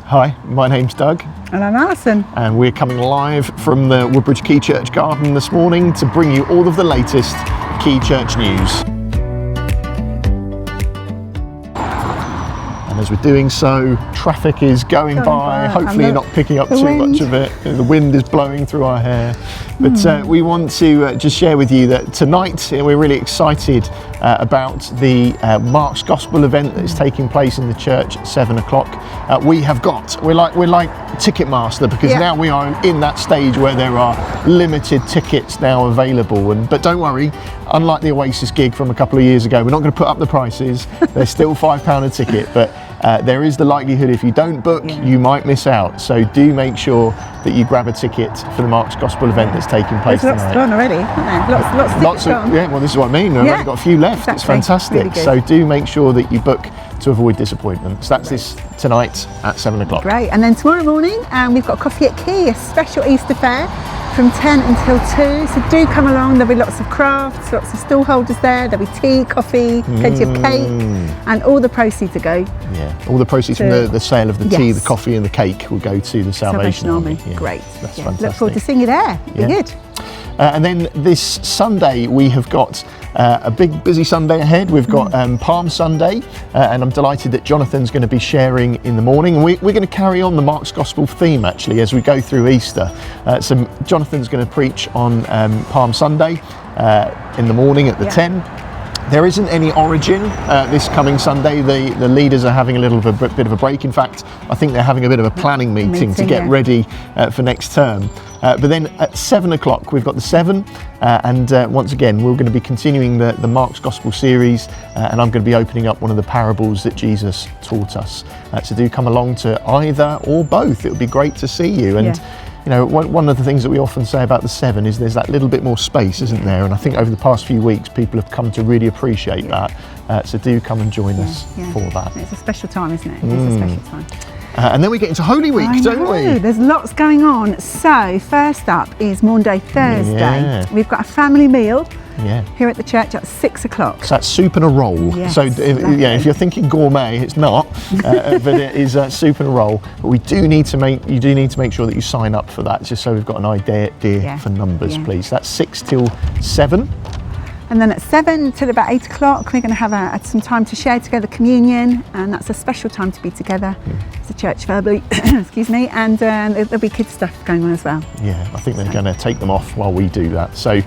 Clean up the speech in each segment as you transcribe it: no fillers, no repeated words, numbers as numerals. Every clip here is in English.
Hi, my name's Doug. And I'm Alison. And we're coming live from the Woodbridge Quay Church garden this morning to bring you all of the latest Quay Church news. And as we're doing so, traffic is going by. Hopefully you're not picking up too much of it. The wind is blowing through our hair. But we want to just share with you that tonight we're really excited about the Mark's Gospel event that is taking place in the church at 7 o'clock. We're like Ticketmaster, because now we are in that stage where there are limited tickets now available. But don't worry, unlike the Oasis gig from a couple of years ago, we're not going to put up the prices. They're still £5 a ticket, but there is the likelihood if you don't book, you might miss out. So do make sure that you grab a ticket for the Mark's Gospel event that's taking place tonight. There's lots gone already, haven't there? Lots of gone. Yeah, well, this is what I mean. We've only got a few left. Exactly. It's fantastic. Really, so do make sure that you book to avoid disappointment. So that's this tonight at 7 o'clock. Great. And then tomorrow morning, we've got Coffee at Quay, a special Easter fair from 10 until 2. So do come along. There'll be lots of crafts, lots of stall holders there. There'll be tea, coffee, plenty of cake, and all the proceeds to go. Yeah, all the proceeds from the sale of the tea, the coffee and the cake will go to the Salvation Army. Yeah. Great. That's fantastic. Look forward to seeing you there. Be good. And then this Sunday we have got a big busy Sunday ahead. We've got Palm Sunday, and I'm delighted that Jonathan's going to be sharing in the morning, and we're going to carry on the Mark's Gospel theme actually as we go through Easter. So Jonathan's going to preach on Palm Sunday in the morning at the 10. There isn't any Origin this coming Sunday. The leaders are having a little bit of a break. In fact, I think they're having a bit of a planning meeting to get ready for next term. But then at 7 o'clock we've got the 7, and once again we're going to be continuing the Mark's Gospel series, and I'm going to be opening up one of the parables that Jesus taught us. So do come along to either or both. It would be great to see you. And you know, one of the things that we often say about the 7 is there's that little bit more space, isn't there? And I think over the past few weeks people have come to really appreciate that. So do come and join us for that. It's a special time, isn't it? It's a special time. And then we get into Holy Week, don't we? There's lots going on. So first up is Maundy Thursday. We've got a family meal here at the church at 6 o'clock. So that's soup and a roll. Yes, so if you're thinking gourmet, it's not, but it is soup and a roll. But you do need to make sure that you sign up for that, just so we've got an idea for numbers, please. That's 6 till 7. And then at 7 till about 8 o'clock, we're going to have some time to share together communion, and that's a special time to be together as a church family, excuse me, and there'll be kids stuff going on as well. Yeah, I think they're going to take them off while we do that. So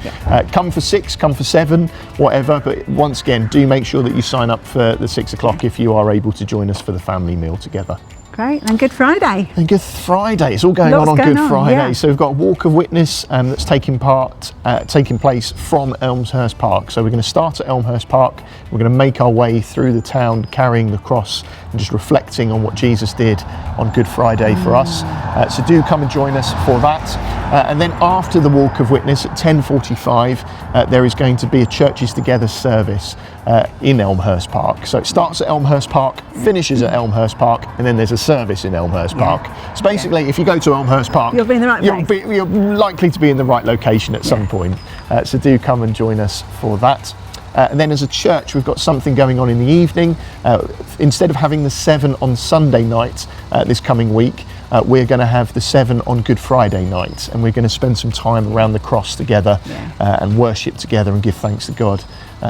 come for 6, come for 7, whatever, but once again, do make sure that you sign up for the 6 o'clock if you are able to join us for the family meal together. Great, and Good Friday. And Good Friday, it's all going on Good Friday. So we've got a walk of witness that's taking place from Elmhurst Park. So we're going to start at Elmhurst Park. We're going to make our way through the town carrying the cross and just reflecting on what Jesus did on Good Friday for us. So do come and join us for that. And then after the walk of witness at 10:45, there is going to be a Churches Together service in Elmhurst Park. So it starts at Elmhurst Park, finishes at Elmhurst Park, and then there's a service in Elmhurst Park. So basically, if you go to Elmhurst Park, you'll be in the right place. You're likely to be in the right location at some point. So do come and join us for that. And then as a church, we've got something going on in the evening. Instead of having the 7 on Sunday night this coming week, we're going to have the 7 on Good Friday night, and we're going to spend some time around the cross together and worship together and give thanks to God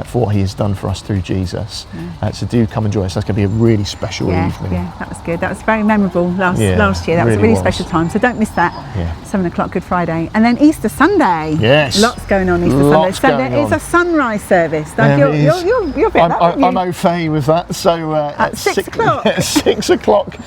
for what he has done for us through Jesus. So do come and join us. That's going to be a really special evening. Yeah, that was good. That was very memorable last year. That was a really special time. So don't miss that. 7 o'clock Good Friday. And then Easter Sunday. Yes. Lots going on Easter Sunday. So there is a sunrise service. Like you're a bit that, aren't you? I'm au fait with that. So at 6 o'clock. 6 o'clock.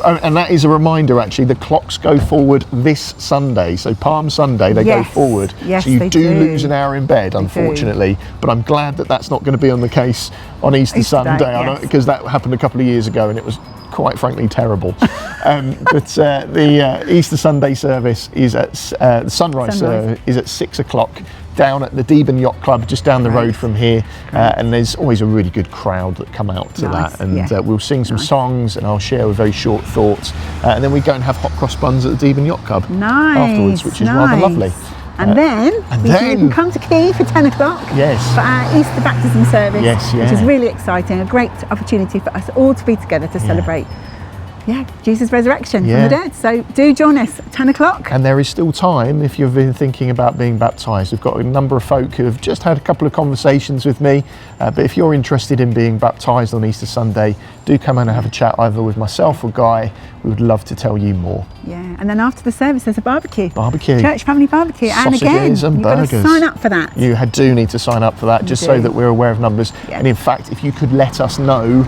And that is a reminder, actually, the clocks go forward this Sunday. So Palm Sunday, they go forward. Yes, so you do lose an hour in bed, unfortunately. But I'm glad that that's not going to be on the case on Easter Sunday, because that happened a couple of years ago and it was quite frankly terrible. But the Easter Sunday service is at the sunrise is at 6 o'clock down at the Deben Yacht Club, just down the road from here, and there's always a really good crowd that come out to that, and we'll sing some songs, and I'll share a very short thoughts, and then we go and have hot cross buns at the Deben Yacht Club afterwards, which is rather lovely. And then you can come to Quay for 10 o'clock for our Easter baptism service, which is really exciting, a great opportunity for us all to be together to celebrate Jesus' resurrection from the dead. So do join us at 10 o'clock. And there is still time if you've been thinking about being baptised. We've got a number of folk who have just had a couple of conversations with me, but if you're interested in being baptised on Easter Sunday, do come and have a chat either with myself or Guy. We would love to tell you more. Yeah, and then after the service there's a barbecue. Church family barbecue. Sausages and again, and you've burgers. got to sign up for that. You do need to sign up for that, just so that we're aware of numbers. Yeah. And in fact, if you could let us know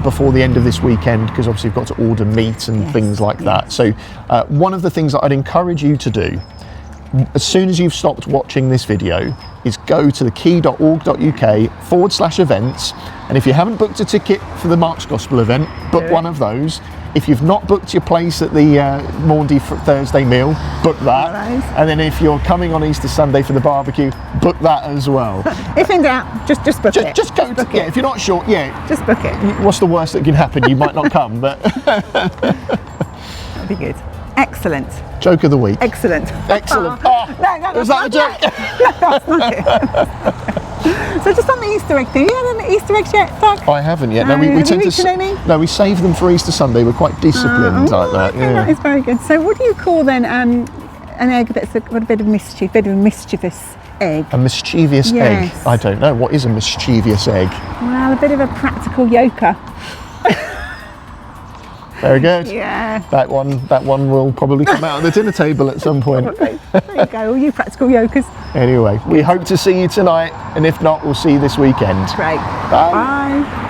before the end of this weekend, because obviously we've got to order meat and things like that. So one of the things that I'd encourage you to do, as soon as you've stopped watching this video, is go to thequay.org.uk/events, and if you haven't booked a ticket for the Mark's Gospel event, book one of those. If you've not booked your place at the Maundy Thursday meal, book that. Nice. And then if you're coming on Easter Sunday for the barbecue, book that as well. If in doubt, just book it. Just go to, if you're not sure, just book it. What's the worst that can happen? You might not come, but That'd be good. Excellent. joke of the week. Excellent. Excellent. No, Was that a joke? That's not it. So just on the Easter egg thing, you had any Easter eggs yet, Doug? I haven't yet. No, No, we have tend you to. eaten any? No, we save them for Easter Sunday. We're quite disciplined like that. Okay, that is very good. So what do you call then an egg that's got a bit of mischief, bit of a mischievous egg? A mischievous egg. I don't know. What is a mischievous egg? Well, a bit of a practical yoker. Very good. Yeah. That one will probably come out on the dinner table at some point. There you go, all you practical yokers. Anyway, we hope to see you tonight, and if not, we'll see you this weekend. Great. Bye. Bye.